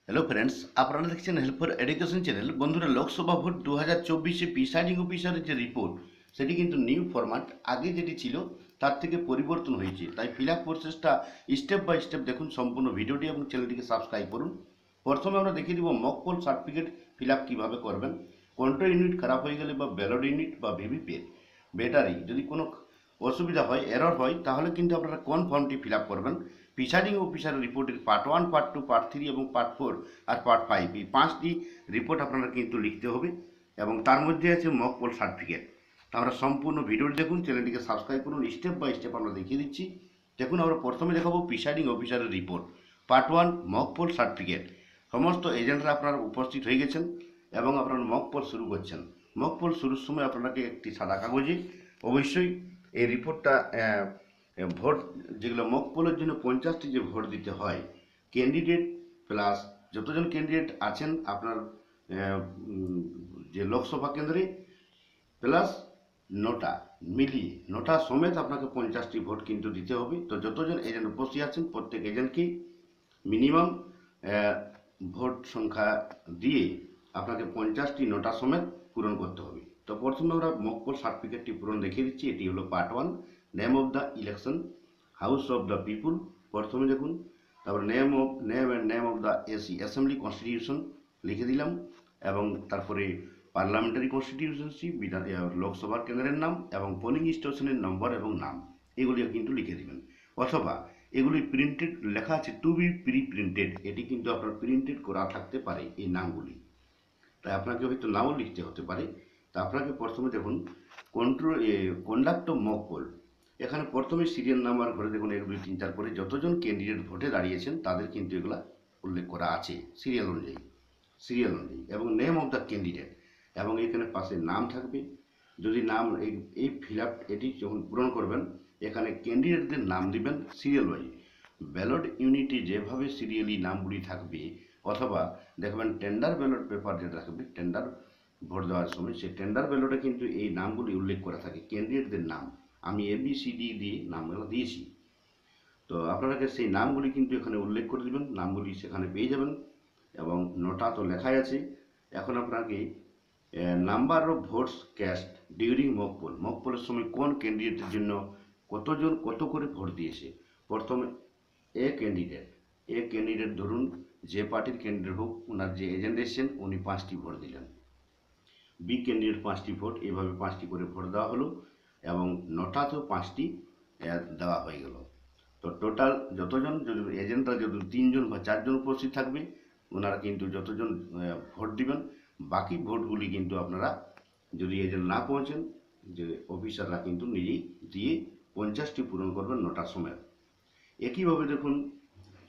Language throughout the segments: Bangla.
হ্যালো ফ্রেন্ডস, আপনারা দেখছেন হেল্প ফর এডুকেশন চ্যানেল। বন্ধুরা, লোকসভা ভোট 2024-এ প্রিসাইডিং অফিসারের যে রিপোর্ট, সেটি কিন্তু নিউ ফরম্যাট। আগে যেটি ছিল তার থেকে পরিবর্তন হয়েছে। তাই ফিল আপ প্রসেসটা স্টেপ বাই স্টেপ দেখুন। সম্পূর্ণ ভিডিওটি এবং চ্যানেলটিকে সাবস্ক্রাইব করুন। প্রথমে আমরা দেখিয়ে দিব mock poll certificate fill up কীভাবে করবেন। কন্ট্রোল ইউনিট খারাপ হয়ে গেলে বা ব্যালট ইউনিট বা ভিভিপ্যাট ব্যাটারি যদি কোনো অসুবিধা হয়, এরর হয়, তাহলে কিন্তু আপনারা কোন ফর্মটি ফিল আপ করবেন। প্রিসাইডিং অফিসারের রিপোর্টের পার্ট 1, পার্ট 2, পার্ট 3 এবং পার্ট 4 আর পার্ট 5, এই 5টি রিপোর্ট আপনারা কিন্তু লিখতে হবে এবং তার মধ্যে আছে মক পোল সার্টিফিকেট। আমরা সম্পূর্ণ ভিডিওটি দেখুন, চ্যানেলটিকে সাবস্ক্রাইব করুন। স্টেপ বাই স্টেপ আমরা দেখিয়ে দিচ্ছি। দেখুন, আমরা প্রথমে দেখাবো প্রিসাইডিং অফিসারের report part 1, mock poll certificate. সমস্ত এজেন্টরা আপনারা উপস্থিত হয়ে গেছেন এবং আপনারা মক পোল শুরু করছেন। মক পোল শুরুর সময় আপনাকে একটি সাদা কাগজে অবশ্যই এই রিপোর্টটা ভোট, যেগুলো মক পোলের জন্য 50টি যে ভোট দিতে হয়, ক্যান্ডিডেট প্লাস যতজন ক্যান্ডিডেট আছেন আপনার যে লোকসভা কেন্দ্রে, প্লাস নোটা মিলিয়ে, নোটা সমেত আপনাকে 50টি ভোট কিন্তু দিতে হবে। তো যতজন এজেন্ট উপস্থিত আছেন প্রত্যেক এজেন্টকেই মিনিমাম ভোট সংখ্যা দিয়ে আপনাকে 50টি নোটা সমেত পূরণ করতে হবে। তো প্রথমে আমরা মক পোল সার্টিফিকেটটি পূরণ দেখিয়ে দিচ্ছি। এটি হলো part 1, name of the election, house of the people. প্রথমে দেখুন, তারপর name of the assembly constitution লিখে দিলাম এবং তারপরে পার্লামেন্টারি কনস্টিটিউশনসি, লোকসভার কেন্দ্রের নাম এবং পোলিং স্টেশনের নম্বর এবং নাম, এগুলিও কিন্তু লিখে দিবেন। অথবা এগুলি প্রিন্টেড লেখা আছে টু বি প্রিন্টেড, এটি কিন্তু আপনার প্রিন্টেড করা থাকতে পারে এই নামগুলি, তাই আপনাকে হয়তো নাও লিখতে হতে পারে। তা আপনাকে প্রথমে দেখুন কন্ডাক্ট অফ মক পোল, এখানে প্রথমে সিরিয়াল নাম্বার ঘরে দেখুন 1, 2, 3, 4 করে যতজন ক্যান্ডিডেট ভোটে দাঁড়িয়েছেন তাদের কিন্তু এগুলা উল্লেখ করা আছে সিরিয়াল অনুযায়ী এবং নেম অফ দ্য ক্যান্ডিডেট, এবং এখানে পাশে নাম থাকবে। যদি নাম এই ফিল আপ এটি যখন পূরণ করবেন, এখানে ক্যান্ডিডেটদের নাম দিবেন সিরিয়াল ওয়াইজ। ব্যালট ইউনিটে যেভাবে সিরিয়ালি নামগুলি থাকবে, অথবা দেখবেন টেন্ডার ব্যালট পেপার যেটা থাকবে টেন্ডার ভোট দেওয়ার সময়, সেই টেন্ডার ব্যালটে কিন্তু এই নামগুলি উল্লেখ করা থাকে, ক্যান্ডিডেটদের নাম। আমি ABCD দিয়ে নামগুলো দিয়েছি, তো আপনাকে সেই নামগুলি কিন্তু এখানে উল্লেখ করে দেবেন, নামগুলি সেখানে পেয়ে যাবেন এবং নোটা তো লেখাই আছে। এখন আপনাকে number of votes cast during mock পোলের সময় কোন ক্যান্ডিডেটের জন্য কতজন কত করে ভোট দিয়েছে। প্রথমে এ ক্যান্ডিডেট ধরুন যে পার্টির ক্যান্ডিডেট হোক, ওনার যে এজেন্ট এসেছেন উনি 5টি ভোট দিলেন। বি ক্যান্ডিডেট 5টি ভোট, এভাবে 5টি করে ভোট দেওয়া হলো এবং নোটাতেও 5টি দেওয়া হয়ে গেল। তো টোটাল যতজন, যদি এজেন্টরা যদি 3জন বা 4জন উপস্থিত থাকবে, ওনারা কিন্তু যতজন ভোট দিবেন, বাকি ভোটগুলি কিন্তু আপনারা যদি এজেন্ট না পৌঁছেন, যে অফিসাররা কিন্তু নিজেই দিয়ে 50টি পূরণ করবেন নোটার সময়। একইভাবে দেখুন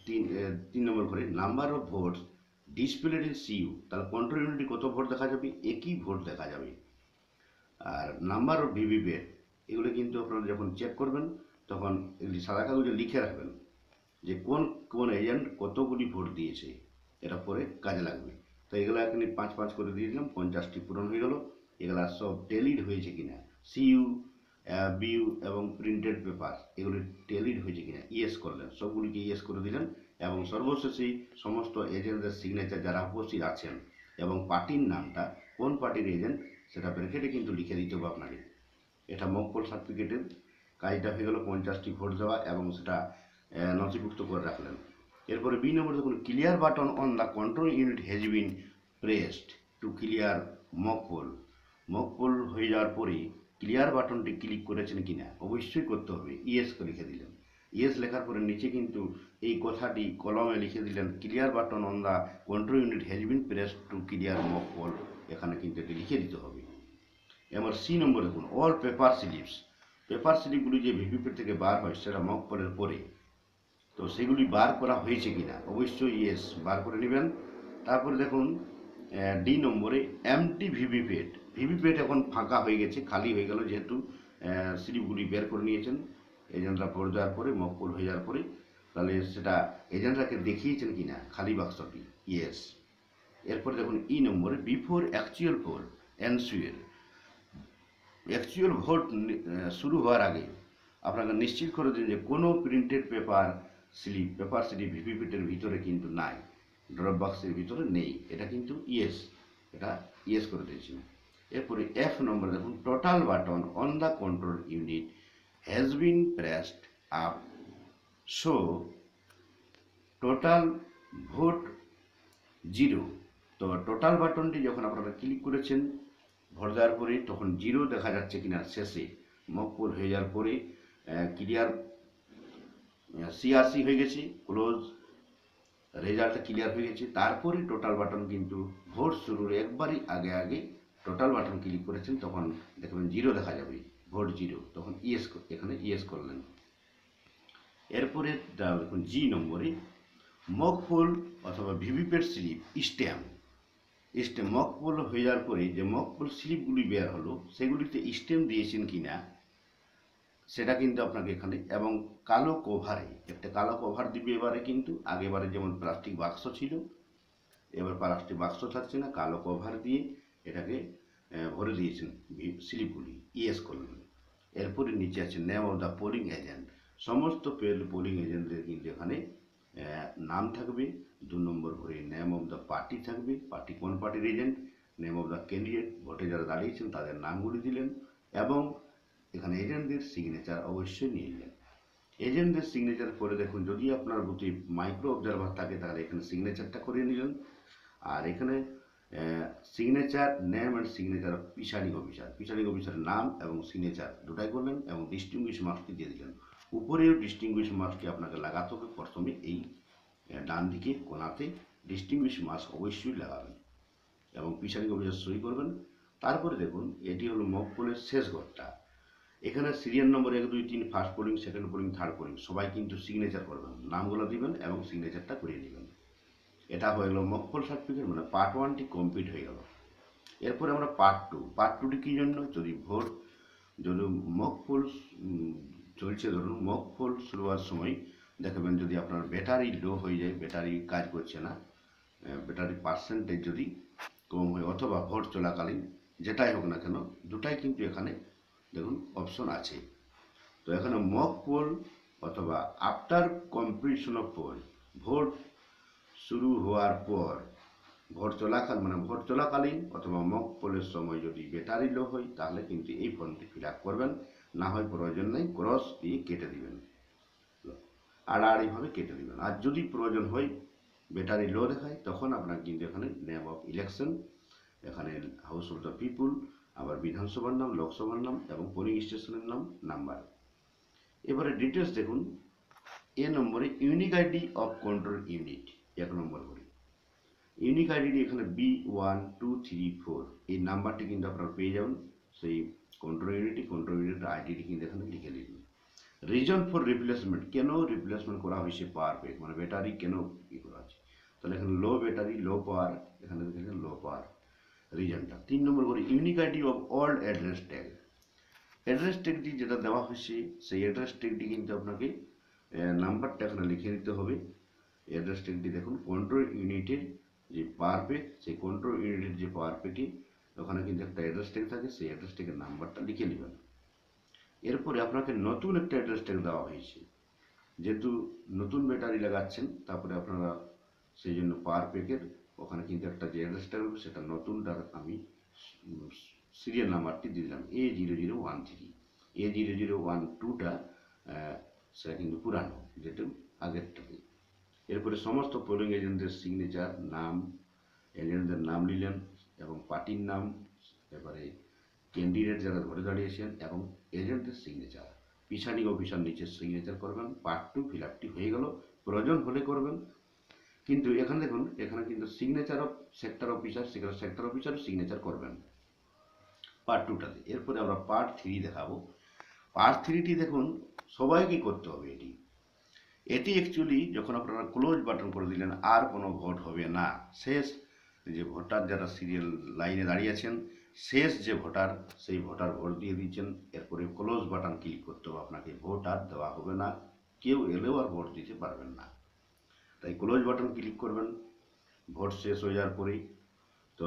3 নম্বর ঘরে number of votes displayed in CU, তাহলে কন্ট্রোল ইউনিটে কত ভোট দেখা যাবে, একই ভোট দেখা যাবে। আর নাম্বার অফ ভিভিপ্যাট, এগুলো কিন্তু আপনারা যখন চেক করবেন তখন এগুলি সাদা কাগজে লিখে রাখবেন যে কোন কোন এজেন্ট কতগুলি ভোট দিয়েছে, এটা পরে কাজে লাগবে। তো এগুলো এখানে 5 করে দিয়ে দিলাম, 50টি পূরণ হয়ে গেল। এগুলা সব টেলিড হয়েছে কিনা, CU, BU এবং প্রিন্টেড পেপার, এগুলি টেলিড হয়েছে কিনা ইয়েস করলেন, সবগুলিকে ইয়েস করে দিলেন এবং সর্বশেষে সমস্ত এজেন্টদের সিগনেচার যারা উপস্থিত আছেন এবং পার্টির নামটা, কোন পার্টির এজেন্ট সেটা ব্র্যাকেটে কিন্তু লিখে দিতে হবে আপনাকে। এটা মক পোল সার্টিফিকেটের কাজটা হয়ে গেল, 50টি ভোট দেওয়া এবং সেটা নথিভুক্ত করে রাখলেন। এরপরে বি নম্বর দেখুন, clear button on the control unit has been pressed to clear mock poll হয়ে যাওয়ার পরে ক্লিয়ার বাটনটি ক্লিক করেছেন কিনা অবশ্যই করতে হবে, ইয়েস লিখে দিলেন। ইয়েস লেখার পরে নিচে কিন্তু এই কথাটি কলমে লিখে দিলেন, clear button on the control unit has been pressed to clear mock poll, এখানে কিন্তু এটি লিখে দিতে হবে। এবার সি নম্বর দেখুন, অল পেপার স্লিপগুলি যে ভিভিপ্যাট থেকে বার হয় সেটা মক পোলের পরে, তো সেগুলি বার করা হয়েছে কিনা অবশ্যই ইয়েস বার করে নেবেন। তারপরে দেখুন ডি নম্বরে এমটি ভিভিপ্যাট এখন ফাঁকা হয়ে গেছে, খালি হয়ে গেল, যেহেতু স্লিপগুলি বের করে নিয়েছেন এজেন্টরা ভোট দেওয়ার পরে, মক পোল হয়ে যাওয়ার পরে, তাহলে সেটা এজেন্টরাকে দেখিয়েছেন কিনা খালি বাক্সটি, ইয়েস। এরপরে দেখুন ই নম্বরে before actual poll ensure, actual vote শুরু হওয়ার আগে আপনাকে নিশ্চিত করে দিন যে কোনো প্রিন্টেড পেপার স্লিপ ভিভিপ্যাটের ভিতরে কিন্তু নাই। ড্রপ বক্সের ভিতরে নেই, এটা কিন্তু ইয়েস, এটা ইয়েস করে দিয়েছি। এরপরে এফ নম্বর দেখুন, total button on the control unit has been pressed up, so total vote 0। তো টোটাল বাটনটি যখন আপনারা ক্লিক করেছেন ভোট দেওয়ার পরে, তখন 0 দেখা যাচ্ছে কিনা শেষে মক পোল হয়ে যাওয়ার পরে ক্লিয়ার সিআরসি হয়ে গেছে, ক্লোজ, রেজাল্টটা ক্লিয়ার হয়ে গেছে। তারপরে টোটাল বাটন কিন্তু ভোট শুরুর একবারই আগে আগে টোটাল বাটন ক্লিক করেছেন, তখন দেখবেন 0 দেখা যাবে, ভোট 0, তখন ইয়েস, এখানে ইয়েস করলেন। এরপরে দেখুন জি নম্বরে, মক পোল অথবা VVPAT slip stamp, mock poll হয়ে যাওয়ার পরে যে মক পোল স্লিপগুলি বের হলো সেগুলিতে স্ট্যাম্প দিয়েছেন কিনা সেটা কিন্তু আপনাকে এখানে, এবং কালো কভারে, একটা কালো কভার দিবে এবারে, কিন্তু আগেবারে যেমন প্লাস্টিক বাক্স ছিল, এবার প্লাস্টিক বাক্স থাকছে না, কালো কভার দিয়ে এটাকে ভরে দিয়েছেন স্লিপগুলি, ইয়েস করলেন। এরপরে নিচে আছে name of the polling agent, সমস্ত পোলিং এজেন্টদের কিন্তু এখানে নাম থাকবে। 2 নম্বর করে নেম অফ দ্য পার্টি থাকবে, পার্টি কোন পার্টির agent, name of the candidate, ভোটে যারা দাঁড়িয়েছেন তাদের নামগুলি দিলেন, এবং এখানে এজেন্টদের সিগনেচার অবশ্যই নিয়ে নিলেন। এজেন্টদের সিগনেচার করে দেখুন, যদি আপনার বুথে মাইক্রো অবজারভার থাকে তাহলে এখানে সিগনেচারটা করে নিলেন, আর এখানে signature name and signature of presiding officer, presiding অফিসারের নাম এবং সিগনেচার দুটাই করলেন, এবং ডিস্টিংগুইশ মার্কটি দিয়ে দিলেন। উপরেও ডিস্টিংগুইশ মার্কটি আপনাকে লাগাতে হবে, প্রথমে এই ডান দিকে কোনাতে ডিস্টিংগুইশ মার্ক অবশ্যই লাগাবেন, এবং প্রিসাইডিং অফিসার সই করবেন। তারপরে দেখুন, এটি হলো মক পোলের শেষ ঘরটা। এখানে serial number 1, 2, 3, first polling, second polling, third polling, সবাই কিন্তু সিগনেচার করবেন, নামগুলো দিবেন এবং সিগনেচারটা করিয়ে নেবেন। এটা হয়ে গেল মক পোল সার্টিফিকেট, মানে পার্ট 1টি কমপ্লিট হয়ে গেল। এরপরে আমরা পার্ট 2, পার্ট 2টি কী জন্য, যদি মক পোল চলছে, ধরুন মক পোল শুরু হওয়ার সময় দেখবেন যদি আপনার ব্যাটারি লো হয়ে যায়, ব্যাটারি কাজ করছে না, ব্যাটারি পার্সেন্টেজ যদি কম হয়, অথবা ভোট চলাকালীন যেটাই হোক না কেন, দুটাই কিন্তু এখানে দেখুন অপশন আছে। তো এখানে মক পোল অথবা after completion of poll, vote শুরু হওয়ার পর, ভোট চলাকালীন অথবা মক পোলের সময় যদি ব্যাটারি লো হয় তাহলে কিন্তু এই ফর্মটি ফিল আপ করবেন, না হয় প্রয়োজন নেই, ক্রস দিয়ে কেটে দিবেন, আড়াআড়িভাবে কেটে দিবেন। আর যদি প্রয়োজন হয়, ব্যাটারি লো দেখায়, তখন আপনার কিন্তু এখানে নেম অফ ইলেকশন, এখানে হাউস অফ দ্য পিপুল, আবার বিধানসভার নাম, লোকসভার নাম এবং পোলিং স্টেশনের নাম, নাম্বার। এবারে ডিটেলস দেখুন, এ নম্বরে unique ID of control unit, 1 নম্বর করে ইউনিক আইডি এখানে B1234, এই নাম্বারটি কিন্তু আপনারা পেয়ে যাবেন সেই কন্ট্রোল ইউনিটের আইডিটি কিন্তু এখানে লিখে দিন। রিজন ফর রিপ্লেসমেন্ট, কেন রিপ্লেসমেন্ট করা হয়েছে পাওয়ার পেক, মানে ব্যাটারি কেন ই করা আছে, তাহলে এখানে লো ব্যাটারি, লো পাওয়ার, এখানে দেখেন লো পাওয়ার রিজনটা। 3 নম্বর করে unique ID of all address tag, address ট্যাগটি যেটা দেওয়া হয়েছে সেই অ্যাড্রেস ট্যাগটি কিন্তু আপনাকে নাম্বারটা এখানে লিখে দিতে হবে। অ্যাড্রেস ট্যাগটি দেখুন, কন্ট্রোল ইউনিটের যে পাওয়ার পেক, সেই কন্ট্রোল ইউনিটের যে পাওয়ার পেকে ওখানে কিন্তু একটা অ্যাড্রেস ট্যাগ থাকে, সেই অ্যাড্রেস ট্যাগের নাম্বারটা লিখে নেবেন। এরপরে আপনাকে নতুন একটা অ্যাড্রেস ট্যাগ দেওয়া হয়েছে, যেহেতু নতুন ব্যাটারি লাগাচ্ছেন, তারপরে আপনারা সেই জন্য পাওয়ার পেকের ওখানে কিন্তু একটা যে অ্যাড্রেস ট্যাগ হবে সেটা নতুনটার আমি সিরিয়াল নাম্বারটি দিয়ে দিলাম A0013, A0012টা সেটা কিন্তু পুরানো, যেটা আগেরটাতে। এরপরে সমস্ত পোলিং এজেন্টদের সিগনেচার, নাম, এজেন্টদের নাম নিলেন এবং পার্টির নাম, এবারে ক্যান্ডিডেট যারা ভোটে দাঁড়িয়েছেন এবং এজেন্টের সিগনেচার, প্রিসাইডিং অফিসার নিচে সিগনেচার করবেন। পার্ট 2 ফিল আপটি হয়ে গেল, প্রয়োজন হলে করবেন। কিন্তু এখানে দেখুন, এখানে কিন্তু সিগনেচার অফ সেক্টর অফিসার, সেখানে সেক্টর অফিসারও সিগনেচার করবেন পার্ট 2টাতে। এরপরে আমরা পার্ট 3 দেখাবো। পার্ট 3টি দেখুন সবাইকে করতে হবে। এটি অ্যাকচুয়ালি যখন আপনারা ক্লোজ বাটন করে দিলেন আর কোনো ভোট হবে না, শেষ যে ভোটার যারা সিরিয়াল লাইনে দাঁড়িয়ে আছেন, শেষ যে ভোটার, সেই ভোটার ভোট দিয়ে দিচ্ছেন, এরপরে ক্লোজ বাটন ক্লিক করতে হবে আপনাকে, ভোট আর দেওয়া হবে না, কেউ এলেও আর ভোট দিতে পারবেন না। তাই ক্লোজ বাটন ক্লিক করবেন ভোট শেষ হয়ে যাওয়ার পরেই। তো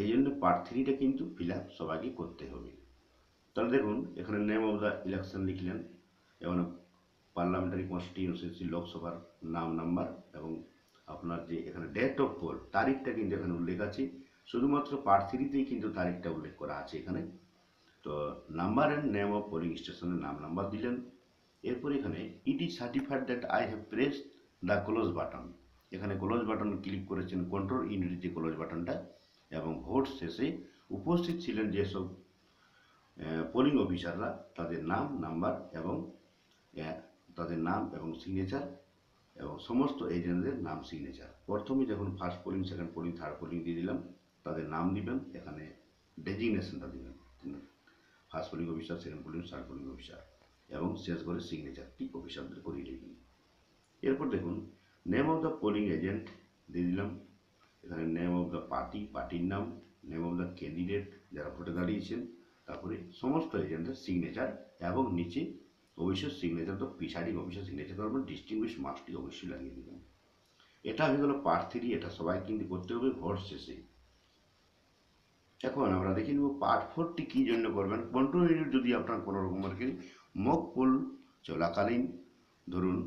এই জন্য পার্ট 3টা কিন্তু ফিল আপ সবাইকে করতে হবে। তাহলে দেখুন, এখানে নেম অফ দ্য ইলেকশন লিখলেন, এবং পার্লামেন্টারি কনস্টিটিউয়েন্সি লোকসভার নাম, নাম্বার এবং আপনার যে এখানে ডেট অফ পোল তারিখটা কিন্তু এখানে উল্লেখ আছে, শুধুমাত্র পার্ট 3তেই কিন্তু তারিখটা উল্লেখ করা আছে এখানে। তো number and name of polling স্টেশনের নাম নাম্বার দিলেন। এরপর এখানে it is certified that I have pressed the close button, এখানে ক্লোজ বাটন ক্লিক করেছেন কন্ট্রোল ইউনিট যে ক্লোজ বাটনটা, এবং ভোট শেষে উপস্থিত ছিলেন যেসব পোলিং অফিসাররা তাদের নাম নাম্বার এবং তাদের নাম এবং সিগনেচার এবং সমস্ত এজেন্টদের নাম সিগনেচার। প্রথমে যখন first polling, second polling, third polling দিয়ে দিলাম, তাদের নাম দিবেন, এখানে ডেজিগনেশনটা দিবেন, first polling officer, second polling, third polling officer, এবং শেষ করে সিগনেচারটি অফিসারদের করিয়ে দিবেন। এরপর দেখুন name of the polling agent দিয়ে দিলাম, এখানে নেম অফ দ্য পার্টি, পার্টির নাম, নেম অফ দ্য ক্যান্ডিডেট যারা ভোটে দাঁড়িয়েছেন, তারপরে সমস্ত এজেন্টের সিগনেচার, এবং নিচে অবশ্যই সিগনেচার তো প্রিসাইডিং অফিসার সিগনেচার করবেন, ডিস্টিংগুইশ মার্কসটি অবশ্যই লাগিয়ে দেবেন। এটা হয়ে গেল পার্ট 3, এটা সবাই কিন্তু করতে হবে ভোট শেষে। এখন আমরা দেখে নেব পার্ট 4টি কী জন্য করবেন। কন্ট্রোল ইউনিট যদি আপনার কোনো রকমের মক পোল চলাকালীন, ধরুন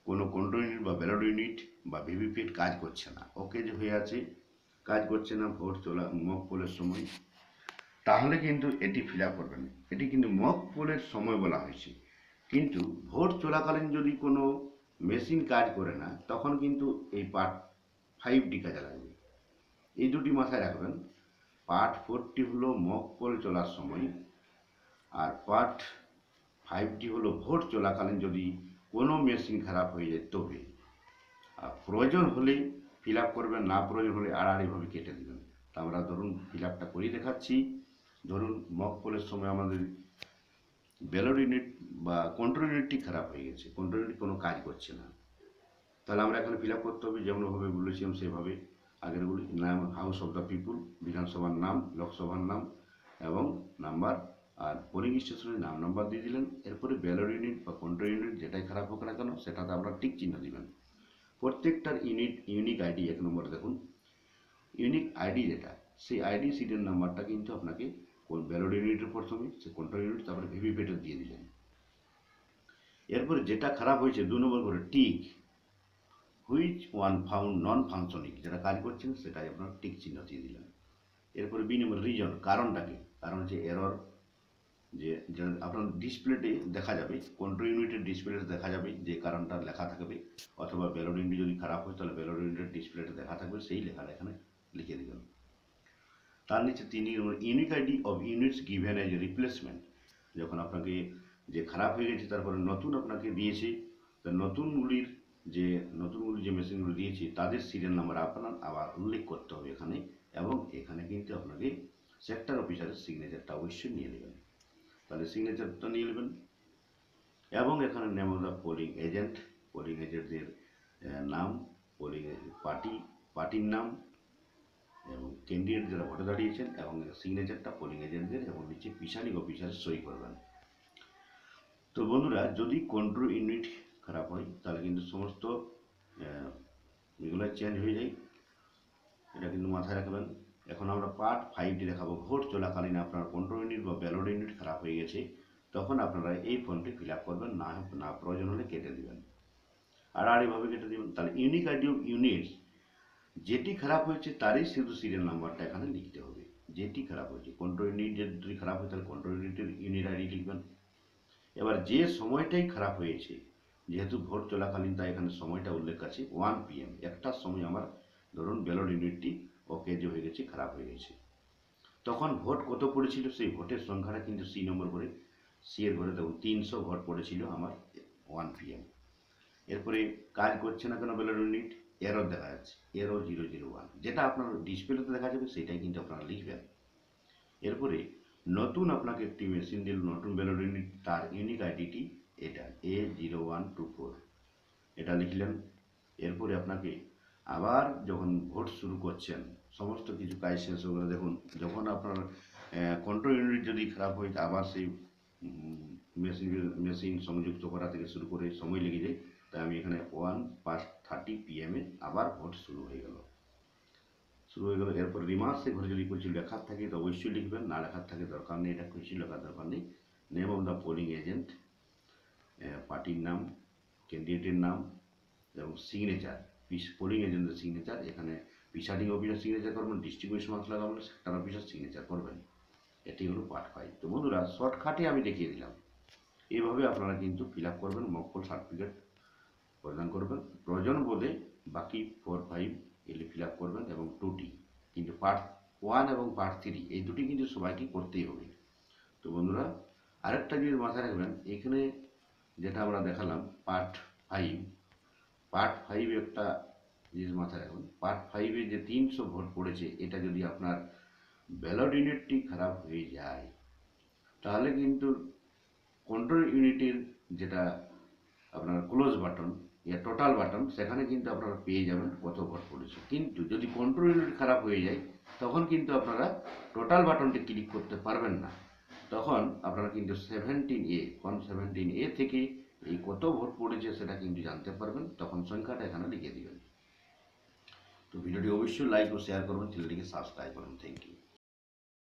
কোনো কন্ট্রোল ইউনিট বা ব্যালট ইউনিট বা ভিভিপ্যাট কাজ করছে না, ওকে যে হয়ে আছে, কাজ করছে না ভোট চলা মক পোলের সময়, তাহলে কিন্তু এটি ফিল আপ করবেন। এটি কিন্তু মক পোলের সময় বলা হয়েছে, কিন্তু ভোট চলাকালীন যদি কোনো মেশিন কাজ করে না, তখন কিন্তু এই পার্ট 5টি কাজে লাগবে। এই দুটি মাথায় রাখবেন। পার্ট 4টি হলো মক পোল চলার সময়, আর পার্ট 5টি হলো ভোট চলাকালীন যদি কোনো মেশিন খারাপ হয়ে যায় তবে। আর প্রয়োজন হলে ফিল আপ করবেন, না প্রয়োজন হলে আড়াআড়িভাবে কেটে দেবেন। তা আমরা ধরুন ফিল আপটা করিয়ে দেখাচ্ছি। ধরুন মক পোলের সময় আমাদের ব্যালট ইউনিট বা কন্ট্রোল ইউনিটটি খারাপ হয়ে গেছে, কন্ট্রোল ইউনিট কোনো কাজ করছে না, তাহলে আমরা এখানে ফিল আপ করতে হবে যেমনভাবে বলেছিলাম সেভাবে। আগেরগুলি নাম, হাউস অফ দ্য পিপুল, বিধানসভার নাম, লোকসভার নাম এবং নাম্বার, আর পোলিং স্টেশনের নাম নাম্বার দিয়ে দিলেন। এরপরে ব্যালট ইউনিট বা কন্ট্রোল ইউনিট যেটাই খারাপ হোক না কেন সেটাতে আপনারা টিক চিহ্ন দিবেন। প্রত্যেকটার ইউনিক আইডি, এক নম্বরে দেখুন ইউনিক আইডি যেটা, সেই আইডি সিটের নাম্বারটা কিন্তু আপনাকে ব্যালট ইউনিটের প্রথমে, সে কন্ট্রোল ইউনিট, তারপরে ভিভিপ্যাটে দিয়ে দিলেন। এরপরে যেটা খারাপ হয়েছে 2 নম্বর করে tick, which one found non functioning, যেটা কাজ করছে না সেটাই আপনার টিক চিহ্ন দিয়ে দিলেন। এরপরে বি নম্বর রিজন, কারণটাকে, কারণ হচ্ছে এরর, যে আপনার ডিসপ্লেতে দেখা যাবে, কন্ট্রোল ইউনিটের ডিসপ্লেতে দেখা যাবে যে কারণটা লেখা থাকবে, অথবা ব্যালট ইউনিট যদি খারাপ হয় তাহলে ব্যালট ইউনিটের ডিসপ্লেতে দেখা থাকবে, সেই লেখাটা এখানে লিখে দেবেন। তার নিচে 3 নম্বর unique ID of units given as replacement, যখন আপনাকে যে খারাপ হয়ে গেছে তারপরে নতুন আপনাকে দিয়েছে, নতুনগুলি যে মেশিনগুলো দিয়েছি তাদের সিরিয়াল নাম্বার আপনার আবার উল্লেখ করতে হবে এখানে, এবং এখানে কিন্তু আপনাকে সেক্টর অফিসারের সিগনেচারটা অবশ্যই নিয়ে নেবেন, তাহলে সিগনেচারটা নিয়ে নেবেন। এবং এখানে name of the polling agent, polling এজেন্টদের নাম, পোলিং পার্টির নাম এবং ক্যান্ডিডেট যারা ভোটে দাঁড়িয়েছেন, এবং সিগনেচারটা পোলিং এজেন্টদের, এবং নিচে প্রিসাইডিং অফিসার সই করবেন। তো বন্ধুরা, যদি কন্ট্রোল ইউনিট খারাপ হয় তাহলে কিন্তু সমস্ত এগুলো চেঞ্জ হয়ে যায়, এটা কিন্তু মাথায় রাখবেন। এখন আমরা পার্ট 5টি দেখাবো। ভোট চলাকালীন আপনার কন্ট্রোল ইউনিট বা ব্যালট ইউনিট খারাপ হয়ে গেছে, তখন আপনারা এই ফর্মটি ফিল আপ করবেন, না প্রয়োজন হলে কেটে দেবেন, আড়াআড়িভাবে কেটে দেবেন। তাহলে ইউনিক আইডি অফ ইউনিটস, যেটি খারাপ হয়েছে তারই শুধু সিরিয়াল নাম্বারটা এখানে লিখতে হবে, যেটি খারাপ হয়েছে। কন্ট্রোল ইউনিট যদি খারাপ হয় তাহলে কন্ট্রোল ইউনিটের ইউনিট আইডি লিখবেন। এবার যে সময়টাই খারাপ হয়েছে, যেহেতু ভোট চলাকালীন তাই এখানে সময়টা উল্লেখ আছে 1 PM, একটার সময় আমার ধরুন ব্যালট ইউনিটটি ওকে যে হয়ে গেছে, খারাপ হয়ে গেছে, তখন ভোট কত পড়েছিল সেই ভোটের সংখ্যাটা কিন্তু সি নম্বর করে, সি এর ঘরে দেখুন 300 ভোট পড়েছিল আমার 1 PM। এরপরে কাজ করছে না কেন ব্যালট ইউনিট, এরর দেখা যাচ্ছে, এরর 001, যেটা আপনার ডিসপ্লেতে দেখা যাবে সেটাই কিন্তু আপনারা লিখবেন। এরপরে নতুন আপনাকে একটি মেশিন দিল, নতুন ব্যালট ইউনিট, তার ইউনিক আইডিটি এটা A0124, এটা লিখলেন। এরপরে আপনাকে আবার যখন ভোট শুরু করছেন, সমস্ত কিছু কাজ শেষ হয়ে গেলে দেখুন, যখন আপনার কন্ট্রোল ইউনিট যদি খারাপ হয় আবার সেই মেশিন সংযুক্ত করা থেকে শুরু করে সময় লেগে যায়, তাই আমি এখানে 1:30 PM আবার ভোট শুরু হয়ে গেল। এরপর রিমার্কসে ঘরে যদি কিছু লেখার থাকে তো অবশ্যই লিখবেন, না লেখার থাকে দরকার নেই, এটা কিছু লেখার দরকার নেই। Name of the polling agent, পার্টির নাম, ক্যান্ডিডেটের নাম এবং সিগনেচার, পোলিং এজেন্টের সিগনেচার, এখানে প্রিসাইডিং অফিসার সিগনেচার করবেন, ডিস্ট্রিবিউশন মার্কস লাগাবেন, সেক্টর অফিসার সিগনেচার করবেন। এটি হলো পার্ট 5। তো বন্ধুরা শর্টকাটে আমি দেখিয়ে দিলাম, এইভাবে আপনারা কিন্তু ফিল আপ করবেন, মকপল সার্টিফিকেট প্রদান করবেন। প্রয়োজন বোধে বাকি 4, 5 এগুলি ফিল আপ করবেন এবং 2টি কিন্তু পার্ট 1 এবং পার্ট 3 এই দুটি কিন্তু সবাইকে করতেই হবে। তো বন্ধুরা আরেকটা জিনিস মাথায় রাখবেন, এখানে যেটা আমরা দেখালাম পার্ট 5 একটা জিনিস মাথায় রাখবেন, পার্ট 5-এ যে 300 ভোট পড়েছে, এটা যদি আপনার ব্যালট ইউনিটটি খারাপ হয়ে যায় তাহলে কিন্তু কন্ট্রোল ইউনিটের যেটা আপনার ক্লোজ বাটন ইয়া টোটাল বাটন, সেখানে কিন্তু আপনারা পেয়ে যাবেন কত ভোট পড়েছে। কিন্তু যদি কন্ট্রোল ইউনিট খারাপ হয়ে যায় তখন কিন্তু আপনারা টোটাল বাটনটি ক্লিক করতে পারবেন না। তখন আপনারা কিন্তু 17A থেকে এই কত ভোট পড়েছে সেটা কিন্তু জানতে পারবেন, তখন সংখ্যাটা এখানে লিখে দিবেন। তো ভিডিওটি অবশ্যই লাইক ও শেয়ার করবেন, চ্যানেলটিকে সাবস্ক্রাইব করুন। Thank you.